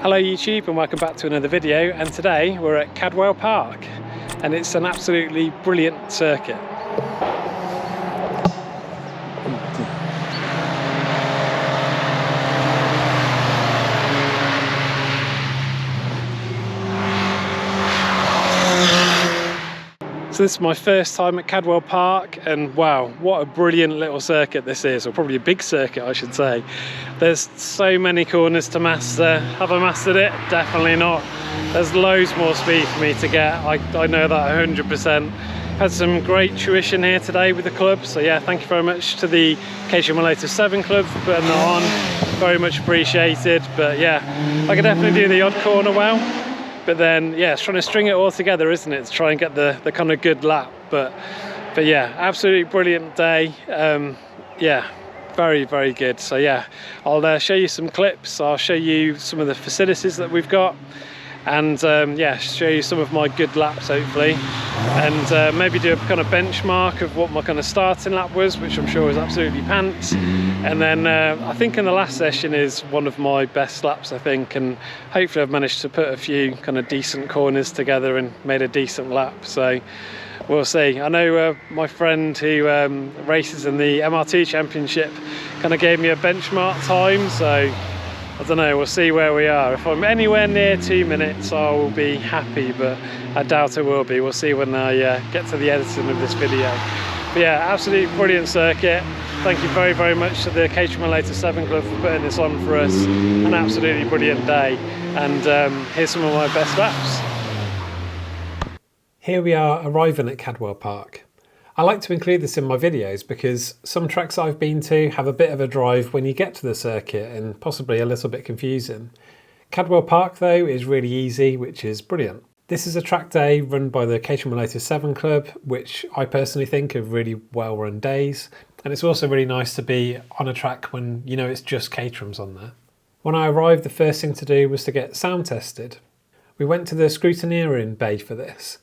Hello YouTube and welcome back to another video, and today we're at Cadwell Park and it's an absolutely brilliant circuit. So this is my first time at Cadwell Park, and wow, what a brilliant little circuit this is, or probably a big circuit I should say. There's so many corners to master. Have I mastered it? Definitely not. There's loads more speed for me to get, I know that 100%. Had some great tuition here today with the club, so yeah, thank you very much to the Caterham 7 club for putting that on. Very much appreciated. But yeah, I could definitely do the odd corner well. But then, yeah, it's trying to string it all together, isn't it, to try and get the kind of good lap. But yeah, absolutely brilliant day. Yeah, very, very good. So yeah, I'll show you some clips. I'll show you some of the facilities that we've got. And yeah, show you some of my good laps hopefully, and maybe do a kind of benchmark of what my kind of starting lap was, which I'm sure was absolutely pants. And then I think in the last session is one of my best laps, I think, and hopefully I've managed to put a few kind of decent corners together and made a decent lap. So we'll see. I know my friend who races in the MR2 Championship kind of gave me a benchmark time, so I don't know, we'll see where we are. If I'm anywhere near 2 minutes, I will be happy, but I doubt it will be. We'll see when I get to the editing of this video. But yeah, absolutely brilliant circuit. Thank you very, very much to the Caterham 7 club for putting this on for us. An absolutely brilliant day. And here's some of my best laps. Here we are arriving at Cadwell Park. I like to include this in my videos because some tracks I've been to have a bit of a drive when you get to the circuit and possibly a little bit confusing. Cadwell Park though is really easy, which is brilliant. This is a track day run by the Caterham 7 club, which I personally think are really well run days. And it's also really nice to be on a track when you know it's just Caterham's on there. When I arrived, the first thing to do was to get sound tested. We went to the scrutineering bay for this.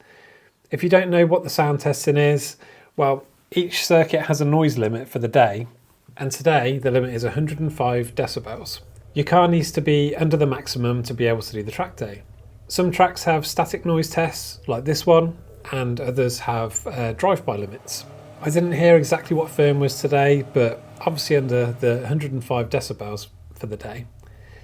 If you don't know what the sound testing is, well, each circuit has a noise limit for the day, and today the limit is 105 decibels. Your car needs to be under the maximum to be able to do the track day. Some tracks have static noise tests, like this one, and others have drive-by limits. I didn't hear exactly what firm was today, but obviously under the 105 decibels for the day.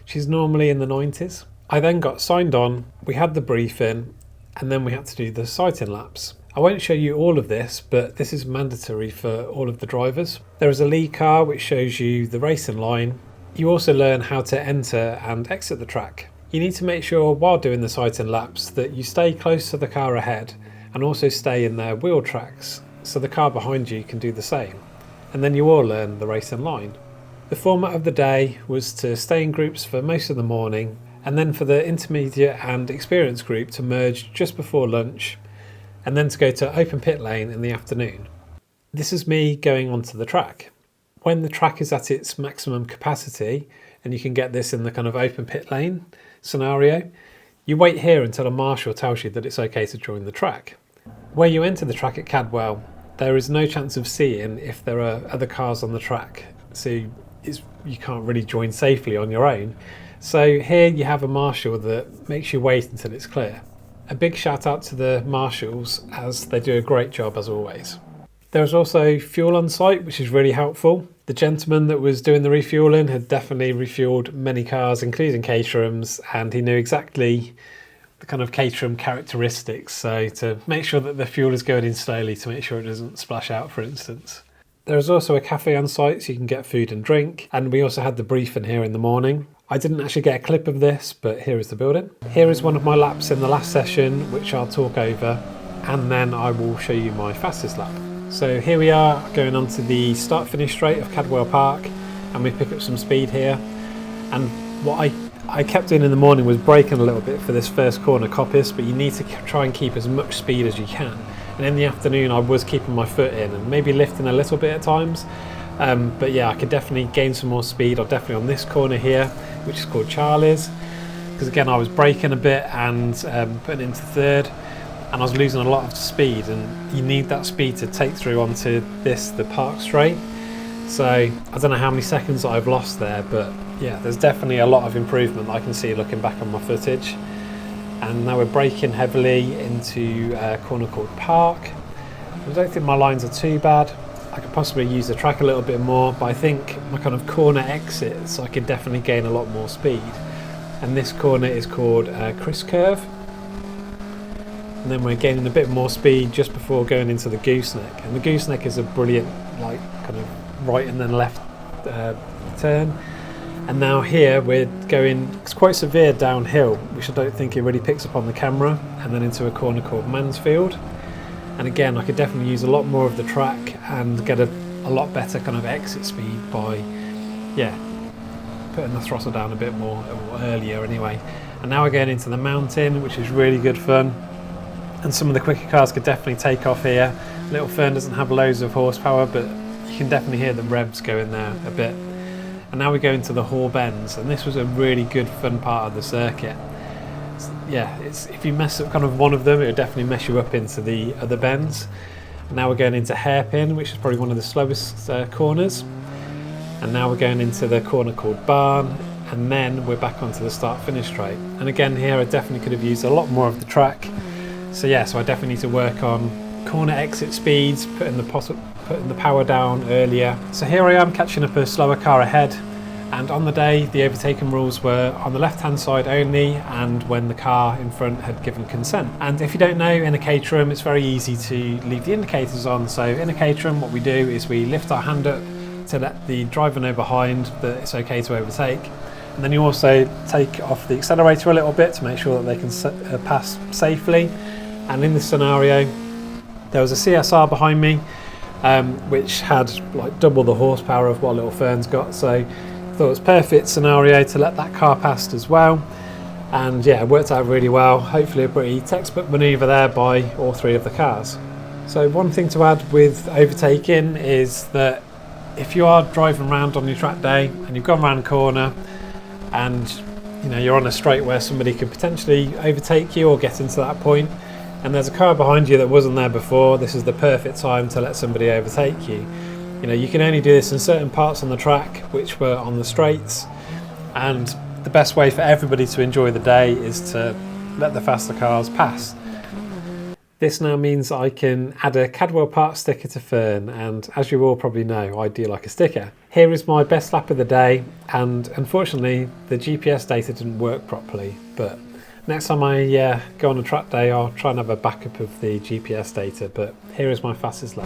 She's normally in the 90s. I then got signed on, we had the briefing, and then we had to do the sighting laps. I won't show you all of this, but this is mandatory for all of the drivers. There is a lead car which shows you the racing line. You also learn how to enter and exit the track. You need to make sure while doing the sighting laps that you stay close to the car ahead and also stay in their wheel tracks so the car behind you can do the same. And then you all learn the racing line. The format of the day was to stay in groups for most of the morning, and then for the intermediate and experienced group to merge just before lunch, and then to go to open pit lane in the afternoon. This is me going onto the track. When the track is at its maximum capacity, and you can get this in the kind of open pit lane scenario, you wait here until a marshal tells you that it's okay to join the track. Where you enter the track at Cadwell, there is no chance of seeing if there are other cars on the track, so you can't really join safely on your own. So here you have a marshal that makes you wait until it's clear. A big shout out to the marshals, as they do a great job as always. There's also fuel on site, which is really helpful. The gentleman that was doing the refuelling had definitely refueled many cars, including Caterham's, and he knew exactly the kind of Caterham characteristics, so to make sure that the fuel is going in slowly to make sure it doesn't splash out, for instance. There is also a cafe on site so you can get food and drink, and we also had the briefing here in the morning. I didn't actually get a clip of this, but here is the building. Here is one of my laps in the last session, which I'll talk over, and then I will show you my fastest lap. So here we are going on to the start-finish straight of Cadwell Park, and we pick up some speed here. And what I kept doing in the morning was braking a little bit for this first corner coppice, but you need to try and keep as much speed as you can. And in the afternoon I was keeping my foot in and maybe lifting a little bit at times. But yeah, I could definitely gain some more speed, or definitely on this corner here, which is called Charlie's, because again I was braking a bit and putting into third, and I was losing a lot of speed, and you need that speed to take through onto the park straight. So I don't know how many seconds I've lost there, but yeah, there's definitely a lot of improvement I can see looking back on my footage. And now we're braking heavily into a corner called Park. I don't think my lines are too bad. I could possibly use the track a little bit more, but I think my kind of corner exits I could definitely gain a lot more speed. And this corner is called Chris Curve. And then we're gaining a bit more speed just before going into the gooseneck. And the gooseneck is a brilliant, like, kind of right and then left turn. And now here we're going, it's quite severe downhill, which I don't think it really picks up on the camera, and then into a corner called Mansfield. And again, I could definitely use a lot more of the track and get a lot better kind of exit speed by, yeah, putting the throttle down a bit more, or earlier anyway. And now we're going into the mountain, which is really good fun. And some of the quicker cars could definitely take off here. Little Fern doesn't have loads of horsepower, but you can definitely hear the revs going there a bit. And now we go into the Hall Bends, and this was a really good fun part of the circuit. Yeah, if you mess up kind of one of them, it would definitely mess you up into the other bends. And now we're going into Hairpin, which is probably one of the slowest corners. And now we're going into the corner called Barn, and then we're back onto the start-finish straight. And again here, I definitely could have used a lot more of the track. So yeah, so I definitely need to work on corner exit speeds, putting the power down earlier. So here I am catching up a slower car ahead, and on the day the overtaking rules were on the left hand side only and when the car in front had given consent. And if you don't know, in a Caterham it's very easy to leave the indicators on. So in a Caterham what we do is we lift our hand up to let the driver know behind that it's okay to overtake, and then you also take off the accelerator a little bit to make sure that they can pass safely. And in this scenario there was a CSR behind me which had like double the horsepower of what Little Fern's got, so I thought it was a perfect scenario to let that car past as well. And yeah, it worked out really well. Hopefully a pretty textbook manoeuvre there by all three of the cars. So one thing to add with overtaking is that if you are driving around on your track day and you've gone around a corner and you know you're on a straight where somebody could potentially overtake you or get into that point, and there's a car behind you that wasn't there before, this is the perfect time to let somebody overtake you. You know, you can only do this in certain parts on the track which were on the straights, and the best way for everybody to enjoy the day is to let the faster cars pass. This now means I can add a Cadwell Park sticker to Fern, and as you all probably know, I do like a sticker. Here is my best lap of the day, and unfortunately the GPS data didn't work properly, but next time I go on a track day I'll try and have a backup of the GPS data, but here is my fastest lap.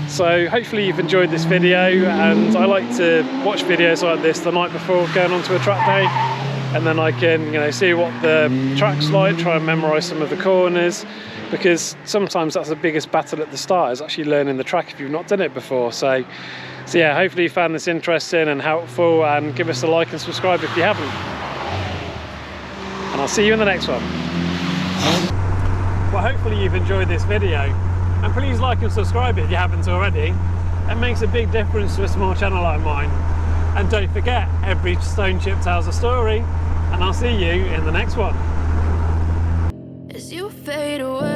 So hopefully you've enjoyed this video, and I like to watch videos like this the night before going onto a track day. and then I can, see what the track's like, try and memorise some of the corners, because sometimes that's the biggest battle at the start, is actually learning the track if you've not done it before. So yeah, hopefully you found this interesting and helpful, and give us a like and subscribe if you haven't. And I'll see you in the next one. Well, hopefully you've enjoyed this video, and please like and subscribe if you haven't already. It makes a big difference to a small channel like mine. And don't forget, every stone chip tells a story, and I'll see you in the next one. As you fade away.